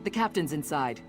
The captain's inside.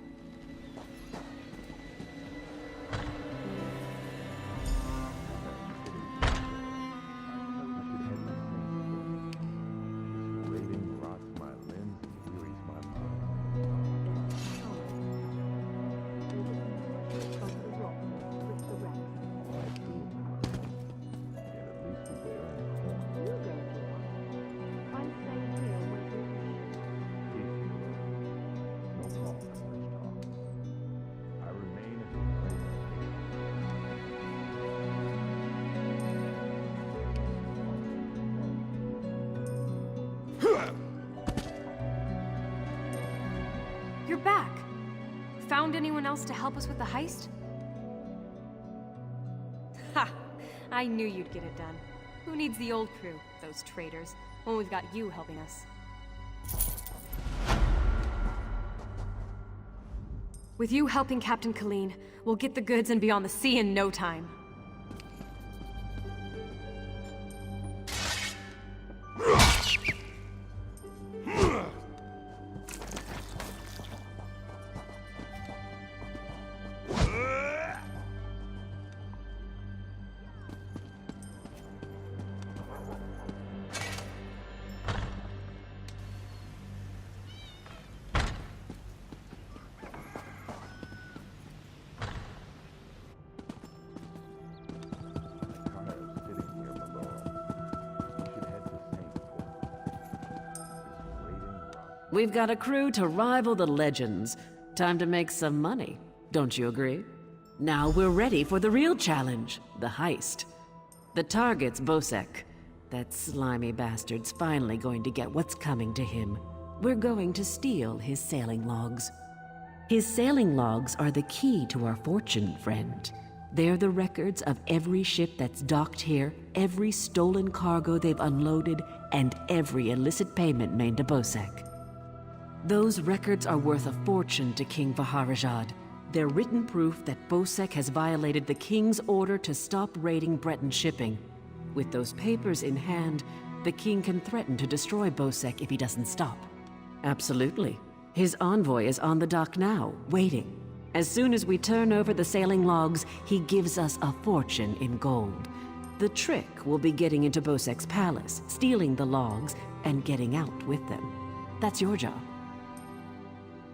You're back. Found anyone else to help us with the heist? Ha! I knew you'd get it done. Who needs the old crew, those traitors, when we've got you helping us? With you helping Captain Colleen, we'll get the goods and be on the sea in no time. We've got a crew to rival the legends. Time to make some money, don't you agree? Now we're ready for the real challenge, the heist. The target's Bosek. That slimy bastard's finally going to get what's coming to him. We're going to steal his sailing logs. His sailing logs are the key to our fortune, friend. They're the records of every ship that's docked here, every stolen cargo they've unloaded, and every illicit payment made to Bosek. Those records are worth a fortune to King Vaharajad. They're written proof that Bosek has violated the king's order to stop raiding Breton shipping. With those papers in hand, the king can threaten to destroy Bosek if he doesn't stop. Absolutely. His envoy is on the dock now, waiting. As soon as we turn over the sailing logs, he gives us a fortune in gold. The trick will be getting into Bosek's palace, stealing the logs, and getting out with them. That's your job.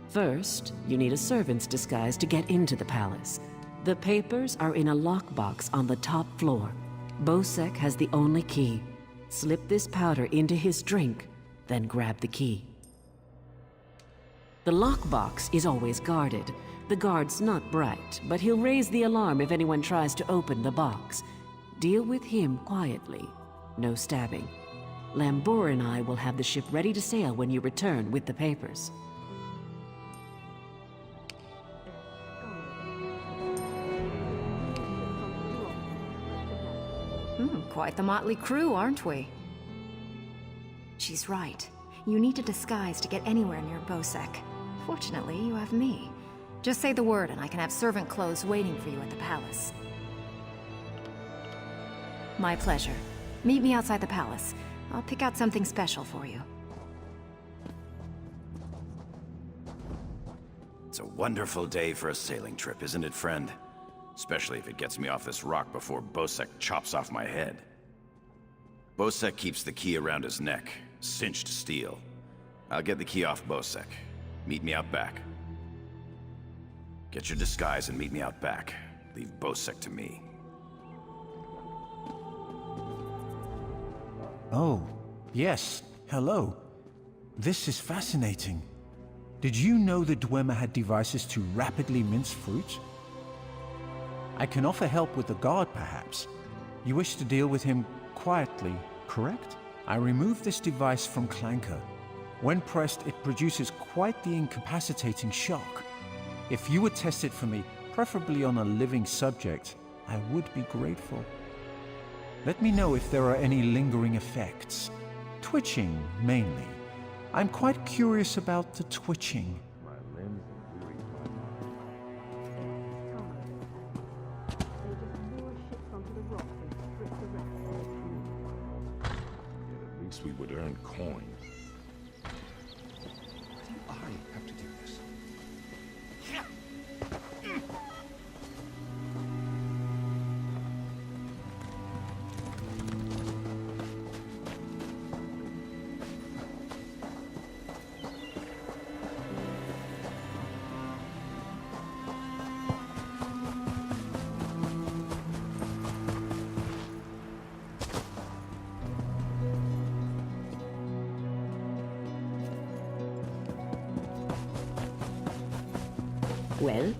First, you need a servant's disguise to get into the palace. The papers are in a lockbox on the top floor. Bosek has the only key. Slip this powder into his drink, then grab the key. The lockbox is always guarded. The guard's not bright, but he'll raise the alarm if anyone tries to open the box. Deal with him quietly. No stabbing. Lambour and I will have the ship ready to sail when you return with the papers. Quite the motley crew, aren't we? She's right. You need a disguise to get anywhere near Bosek. Fortunately, you have me. Just say the word and I can have servant clothes waiting for you at the palace. My pleasure. Meet me outside the palace. I'll pick out something special for you. It's a wonderful day for a sailing trip, isn't it, friend? Especially if it gets me off this rock before Bosek chops off my head. Bosek keeps the key around his neck, cinched steel. I'll get the key off Bosek. Meet me out back. Get your disguise and meet me out back. Leave Bosek to me. Oh, yes. Hello. This is fascinating. Did you know the Dwemer had devices to rapidly mince fruit? I can offer help with the guard, perhaps. You wish to deal with him quietly, correct? I removed this device from Clanker. When pressed, it produces quite the incapacitating shock. If you would test it for me, preferably on a living subject, I would be grateful. Let me know if there are any lingering effects. Twitching, mainly. I'm quite curious about the twitching. We would earn coin. Why do I have to do this? Well?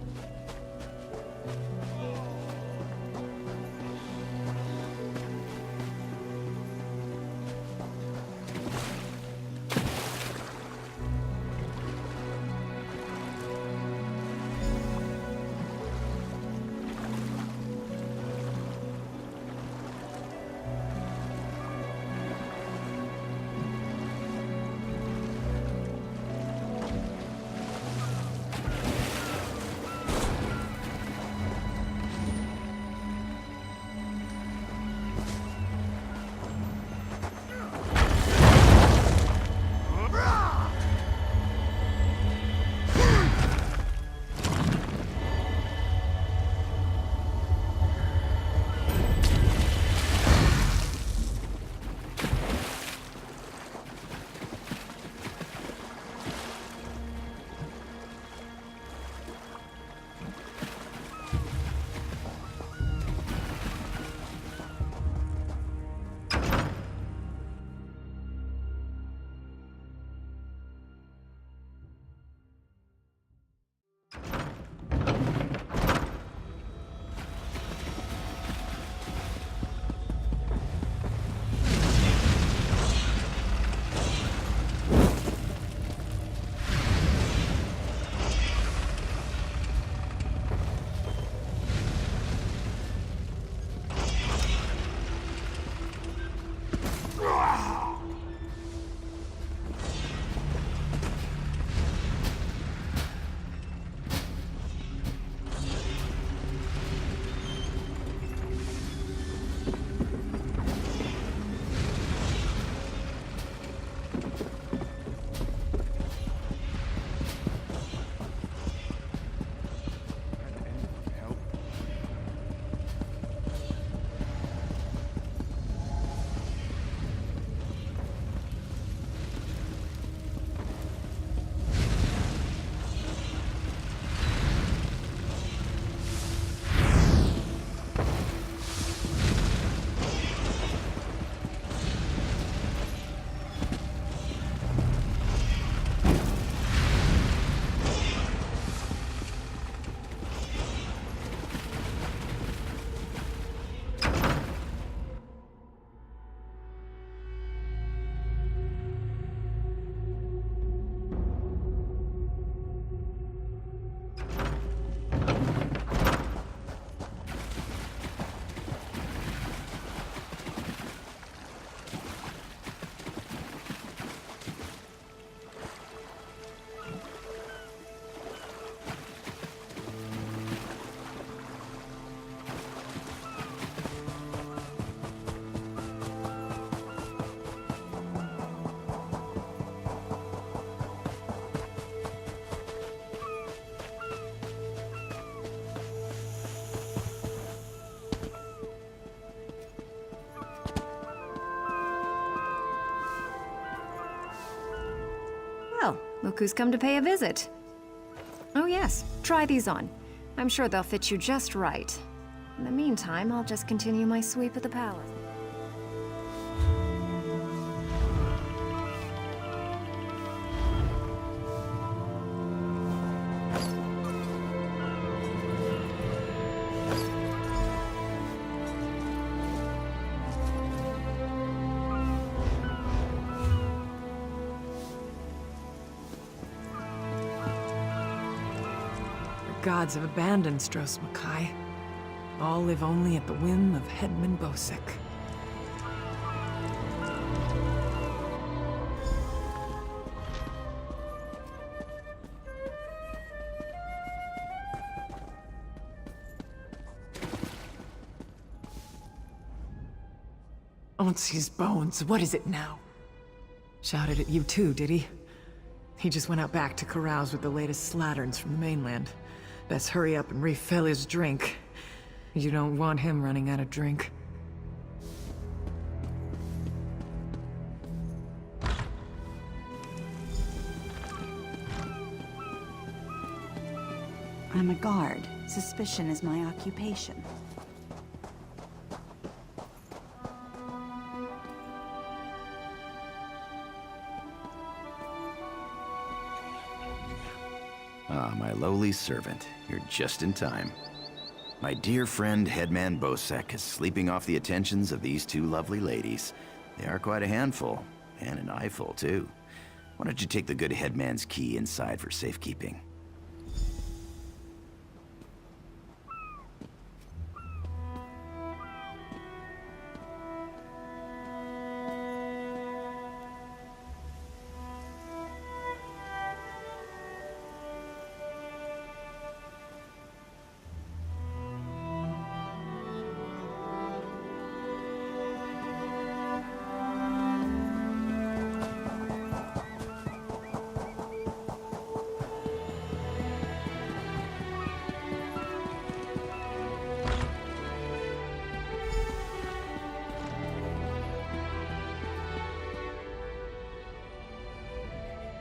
Well, look who's come to pay a visit. Oh yes, try these on. I'm sure they'll fit you just right. In the meantime, I'll just continue my sweep of the palace. Gods have abandoned Stros Makai. All live only at the whim of Headman Bosek. Onsi's bones, what is it now? Shouted at you too, did he? He just went out back to carouse with the latest slatterns from the mainland. Best hurry up and refill his drink. You don't want him running out of drink. I'm a guard. Suspicion is my occupation. Ah, my lowly servant. You're just in time. My dear friend, Headman Bosek, is sleeping off the attentions of these two lovely ladies. They are quite a handful, and an eyeful, too. Why don't you take the good Headman's key inside for safekeeping?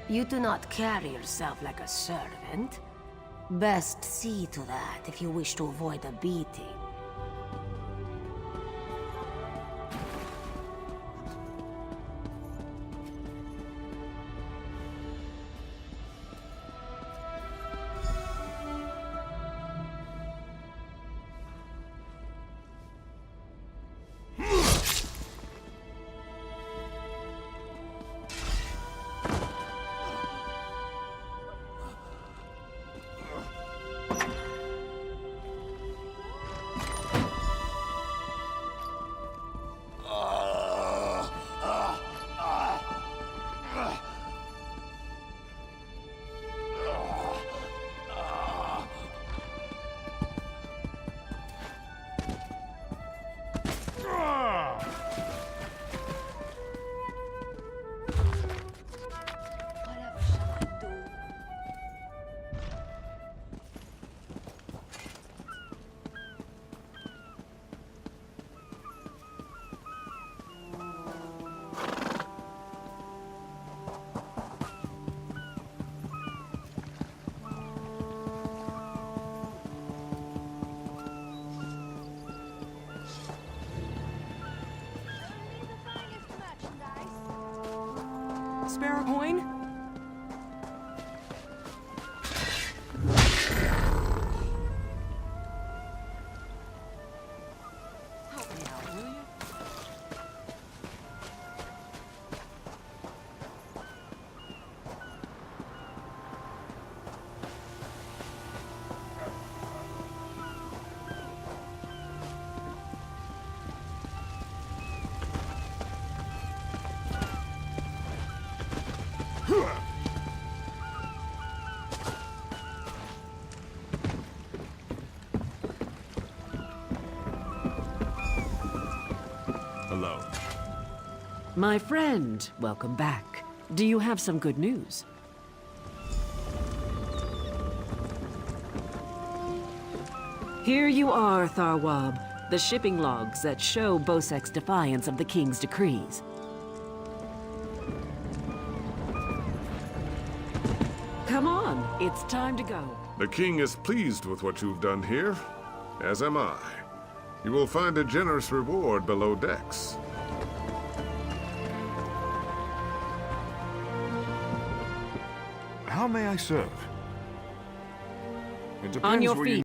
You do not carry yourself like a servant. Best see to that if you wish to avoid a beating. Spare a coin? Hello. My friend, welcome back. Do you have some good news? Here you are, Tharwab. The shipping logs that show Bosek's defiance of the King's decrees. Come on, it's time to go. The king is pleased with what you've done here, as am I. You will find a generous reward below decks. How may I serve? It On depends your where you feet.